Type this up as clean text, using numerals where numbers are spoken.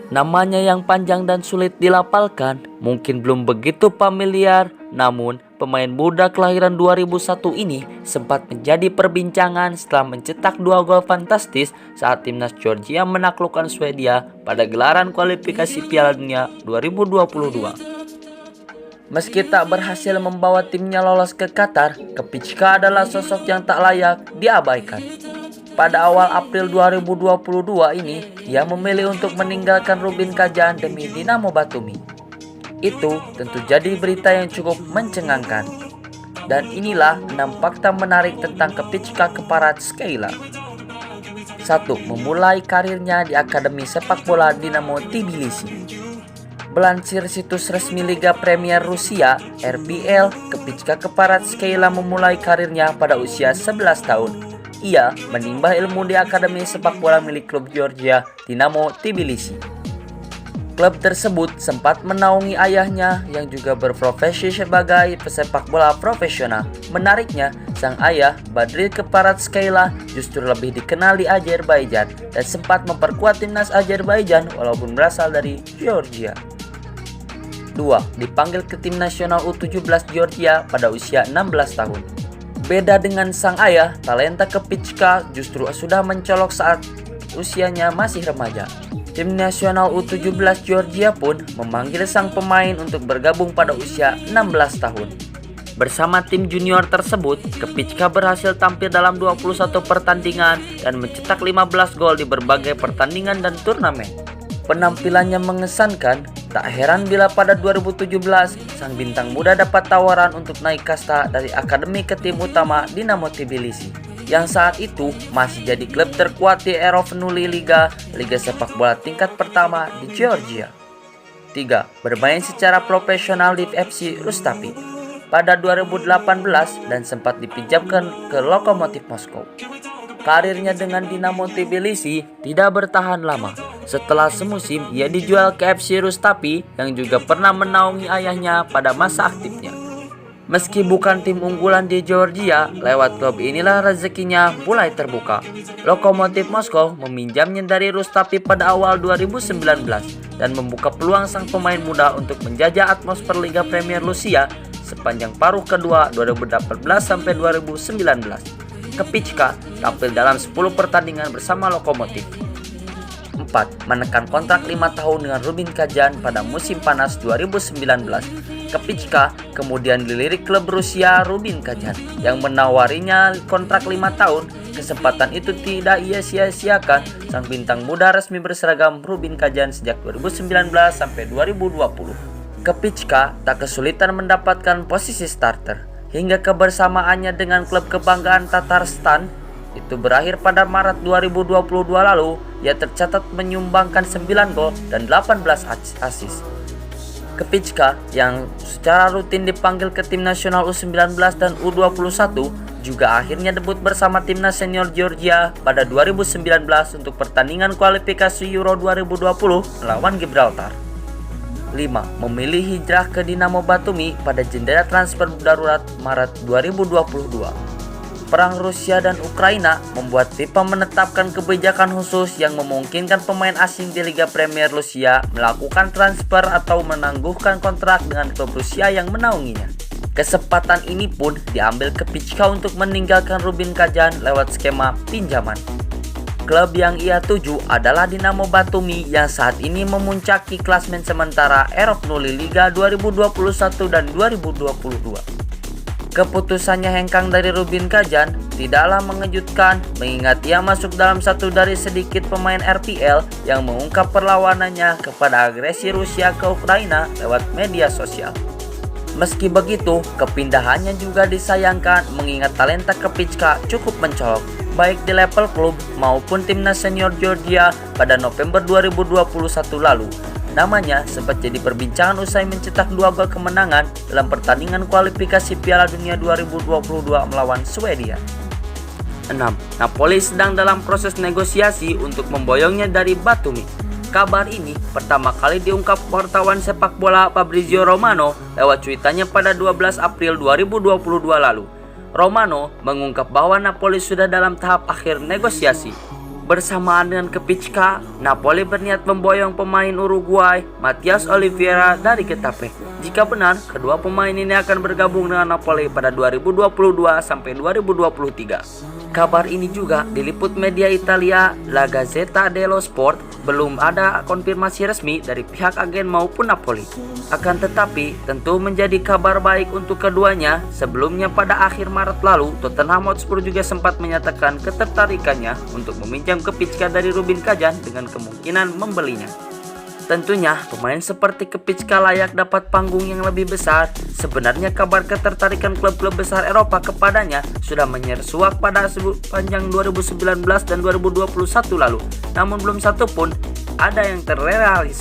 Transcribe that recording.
Namanya yang panjang dan sulit dilapalkan mungkin belum begitu familiar, namun pemain muda kelahiran 2001 ini sempat menjadi perbincangan setelah mencetak 2 gol fantastis saat timnas Georgia menaklukkan Swedia pada gelaran kualifikasi Piala Dunia 2022. Meski tak berhasil membawa timnya lolos ke Qatar, Kepicka adalah sosok yang tak layak diabaikan. Pada awal April 2022 ini, ia memilih untuk meninggalkan Rubin Kazan demi Dinamo Batumi. Itu tentu jadi berita yang cukup mencengangkan. Dan inilah 6 fakta menarik tentang Kepicka Kparatskhelia. 1. Memulai karirnya di Akademi Sepak Bola Dinamo Tbilisi. Melansir situs resmi Liga Premier Rusia, RPL, Kepicka Kparatskhelia memulai karirnya pada usia 11 tahun. Ia menimba ilmu di Akademi Sepak Bola milik klub Georgia, Dinamo Tbilisi. Klub tersebut sempat menaungi ayahnya yang juga berprofesi sebagai pesepak bola profesional. Menariknya, sang ayah, Badril Kparatskhelia, justru lebih dikenal di Azerbaijan dan sempat memperkuat timnas Azerbaijan walaupun berasal dari Georgia. 2. Dipanggil ke tim nasional U17 Georgia pada usia 16 tahun. Beda dengan sang ayah, talenta Kepicka justru sudah mencolok saat usianya masih remaja. Tim nasional U17 Georgia pun memanggil sang pemain untuk bergabung pada usia 16 tahun. Bersama tim junior tersebut, Kepicka berhasil tampil dalam 21 pertandingan dan mencetak 15 gol di berbagai pertandingan dan turnamen. Penampilannya mengesankan, tak heran bila pada 2017 sang bintang muda dapat tawaran untuk naik kasta dari akademi ke tim utama Dinamo Tbilisi, yang saat itu masih jadi klub terkuat di Erovenuli Liga sepak bola tingkat pertama di Georgia. 3. Bermain secara profesional di FC Rustapi pada 2018 dan sempat dipinjamkan ke Lokomotiv Moskow. Karirnya dengan Dinamo Tbilisi tidak bertahan lama. Setelah semusim, ia dijual ke FC Rustapi yang juga pernah menaungi ayahnya pada masa aktifnya. Meski bukan tim unggulan di Georgia, lewat klub inilah rezekinya mulai terbuka. Lokomotiv Moskow meminjamnya dari Rustapi pada awal 2019 dan membuka peluang sang pemain muda untuk menjajah atmosfer Liga Premier Rusia sepanjang paruh kedua 2018-2019. Kepicka tampil dalam 10 pertandingan bersama Lokomotiv. 4. Menekan kontrak 5 tahun dengan Rubin Kazan pada musim panas 2019. Kepicka kemudian dilirik klub Rusia Rubin Kazan yang menawarinya kontrak 5 tahun. Kesempatan itu tidak ia sia-siakan. Sang bintang muda resmi berseragam Rubin Kazan sejak 2019 sampai 2020. Kepicka tak kesulitan mendapatkan posisi starter hingga kebersamaannya dengan klub kebanggaan Tatarstan itu berakhir pada Maret 2022 lalu. Ia tercatat menyumbangkan 9 gol dan 18 assist. Kepicka yang secara rutin dipanggil ke tim nasional U19 dan U21 juga akhirnya debut bersama timnas senior Georgia pada 2019 untuk pertandingan kualifikasi Euro 2020 melawan Gibraltar. 5. Memilih hijrah ke Dinamo Batumi pada jendela transfer darurat Maret 2022. Perang Rusia dan Ukraina membuat FIFA menetapkan kebijakan khusus yang memungkinkan pemain asing di Liga Premier Rusia melakukan transfer atau menangguhkan kontrak dengan klub Rusia yang menaunginya. Kesempatan ini pun diambil Kepicka untuk meninggalkan Rubin Kazan lewat skema pinjaman. Klub yang ia tuju adalah Dinamo Batumi yang saat ini memuncaki klasmen sementara Erovenuli Liga 2021 dan 2022. Keputusannya hengkang dari Rubin Kazan tidaklah mengejutkan mengingat ia masuk dalam satu dari sedikit pemain RPL yang mengungkap perlawanannya kepada agresi Rusia ke Ukraina lewat media sosial. Meski begitu, kepindahannya juga disayangkan mengingat talenta Kepicka cukup mencolok baik di level klub maupun timnas senior Georgia pada November 2021 lalu. Namanya sempat jadi perbincangan usai mencetak 2 gol kemenangan dalam pertandingan kualifikasi Piala Dunia 2022 melawan Swedia. 6. Napoli sedang dalam proses negosiasi untuk memboyongnya dari Batumi. Kabar ini pertama kali diungkap wartawan sepak bola Fabrizio Romano lewat cuitannya pada 12 April 2022 lalu. Romano mengungkap bahwa Napoli sudah dalam tahap akhir negosiasi. Bersamaan dengan Kepicka, Napoli berniat memboyong pemain Uruguay Matias Oliveira dari Getafe. Jika benar, kedua pemain ini akan bergabung dengan Napoli pada 2022 sampai 2023. Kabar ini juga diliput media Italia La Gazzetta dello Sport. Belum ada konfirmasi resmi dari pihak agen maupun Napoli. Akan tetapi, tentu menjadi kabar baik untuk keduanya. Sebelumnya pada akhir Maret lalu, Tottenham Hotspur juga sempat menyatakan ketertarikannya untuk meminjam Kepicka dari Rubin Kazan dengan kemungkinan membelinya. Tentunya, pemain seperti Kepicka layak dapat panggung yang lebih besar. Sebenarnya kabar ketertarikan klub-klub besar Eropa kepadanya sudah menyeruak pada sepanjang 2019 dan 2021 lalu. Namun belum satu pun ada yang terrealisasi.